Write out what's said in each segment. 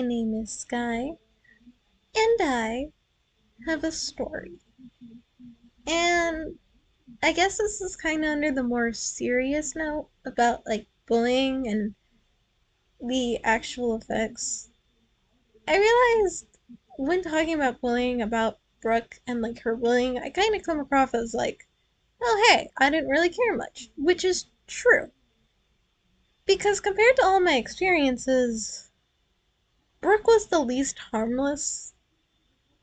name is Sky, and I have a story. And I guess this is kind of under the more serious note about like bullying and the actual effects. I realized when talking about bullying about Brooke and like her bullying, I kind of come across as like, oh hey, I didn't really care much, which is true. Because compared to all my experiences, Brooke was the least harmless.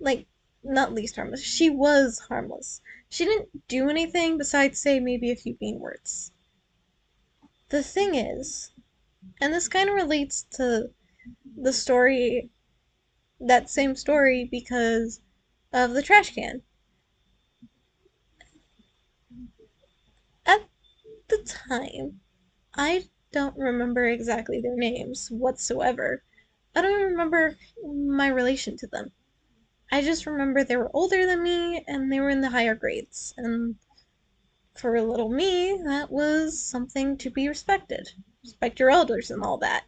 Like, not least harmless. She was harmless. She didn't do anything besides say maybe a few mean words. The thing is, and this kind of relates to the story, that same story, because of the trash can. At the time, I don't remember exactly their names whatsoever. I don't even remember my relation to them. I just remember they were older than me and they were in the higher grades. And for little me, that was something to be respected. Respect your elders and all that.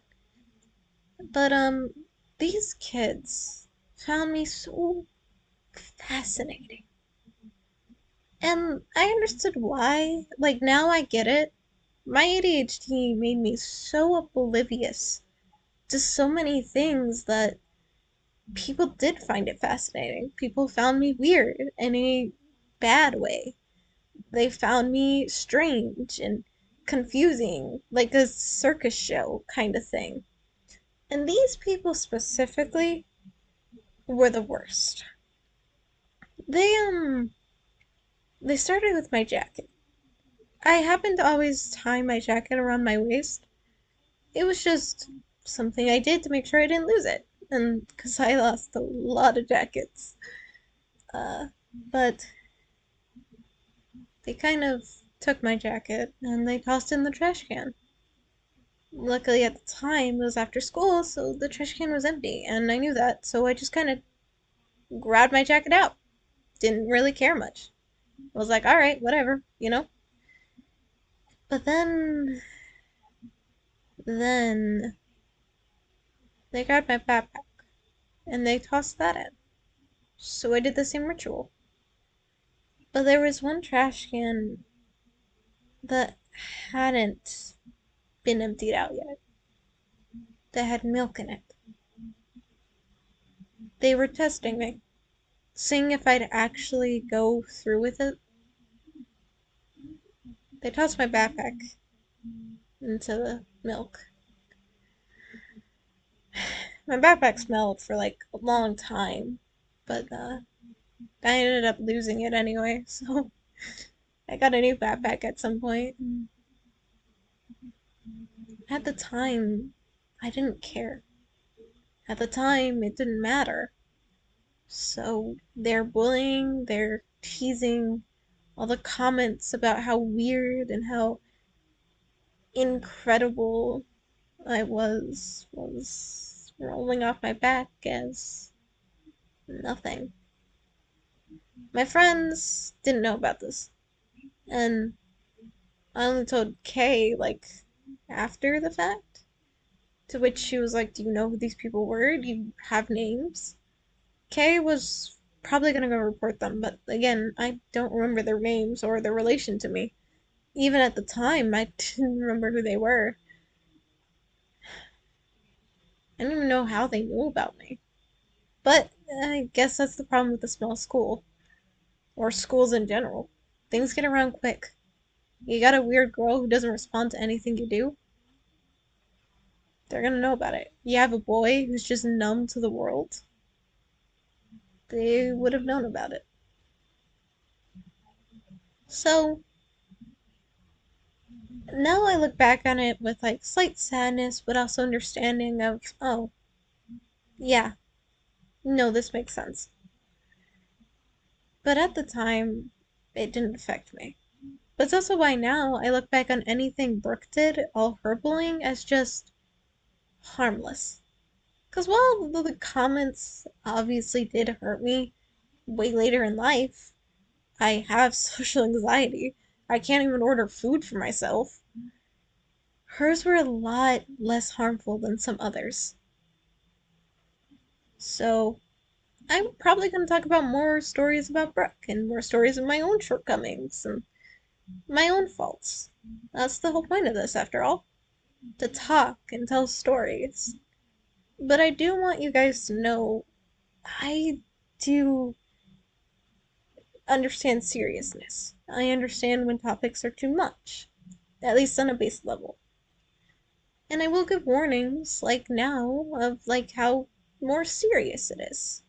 But, these kids found me so fascinating. And I understood why. Like, now I get it. My ADHD made me so oblivious to so many things that people did find it fascinating. People found me weird in a bad way. They found me strange and confusing, like a circus show kind of thing. And these people specifically were the worst. They they started with my jacket. I happened to always tie my jacket around my waist. It was just something I did to make sure I didn't lose it. And because I lost a lot of jackets. But they kind of took my jacket and they tossed it in the trash can. Luckily, at the time, it was after school, so the trash can was empty, and I knew that, so I just kind of grabbed my jacket out. Didn't really care much. I was like, alright, whatever, you know? But then, they grabbed my backpack, and they tossed that in. So I did the same ritual. But there was one trash can that hadn't been emptied out yet, that had milk in it. They were testing me, seeing if I'd actually go through with it. They tossed my backpack into the milk. My backpack smelled for like a long time, but I ended up losing it anyway, so I got a new backpack at some point. At the time, I didn't care. At the time, it didn't matter. So they're bullying, they're teasing, all the comments about how weird and how incredible I was rolling off my back as nothing. My friends didn't know about this, and I only told Kay, like, after the fact. To which she was like, do you know who these people were? Do you have names? Kay was probably gonna go report them, but again, I don't remember their names or their relation to me. Even at the time, I didn't remember who they were. I didn't even know how they knew about me. But I guess that's the problem with a small school, or schools in general. Things get around quick. You got a weird girl who doesn't respond to anything you do, they're gonna know about it. You have a boy who's just numb to the world, they would have known about it. So now I look back on it with like slight sadness, but also understanding of, oh, yeah, no, this makes sense. But at the time, it didn't affect me. But it's also why now I look back on anything Brooke did, all her bullying, as just harmless. Because while the comments obviously did hurt me way later in life, I have social anxiety. I can't even order food for myself. Hers were a lot less harmful than some others. So I'm probably going to talk about more stories about Brook and more stories of my own shortcomings and my own faults. That's the whole point of this, after all, to talk and tell stories. But I do want you guys to know I do understand seriousness. I understand when topics are too much, at least on a base level. And I will give warnings, like now, of like how more serious it is.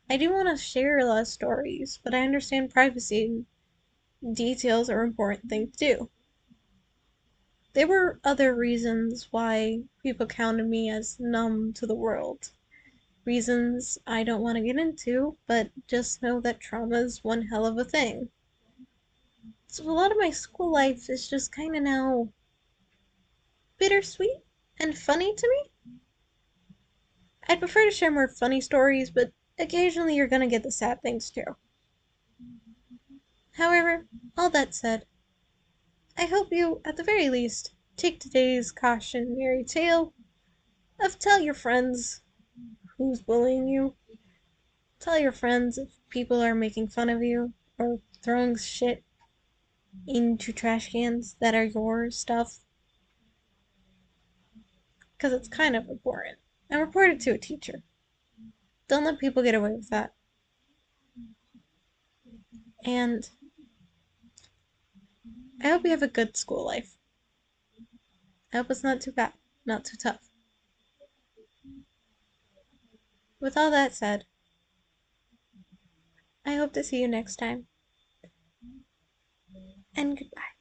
I do want to share a lot of stories, but I understand privacy and details are important things to do. There were other reasons why people counted me as numb to the world. Reasons I don't want to get into, but just know that trauma is one hell of a thing. So a lot of my school life is just kind of now bittersweet and funny to me. I'd prefer to share more funny stories, but occasionally you're gonna get the sad things too. However, all that said, I hope you, at the very least, take today's cautionary tale of tell your friends who's bullying you, tell your friends if people are making fun of you or throwing shit into trash cans that are your stuff, because it's kind of important. And report it to a teacher. Don't let people get away with that. And I hope you have a good school life. I hope it's not too bad, not too tough. With all that said, I hope to see you next time. And goodbye.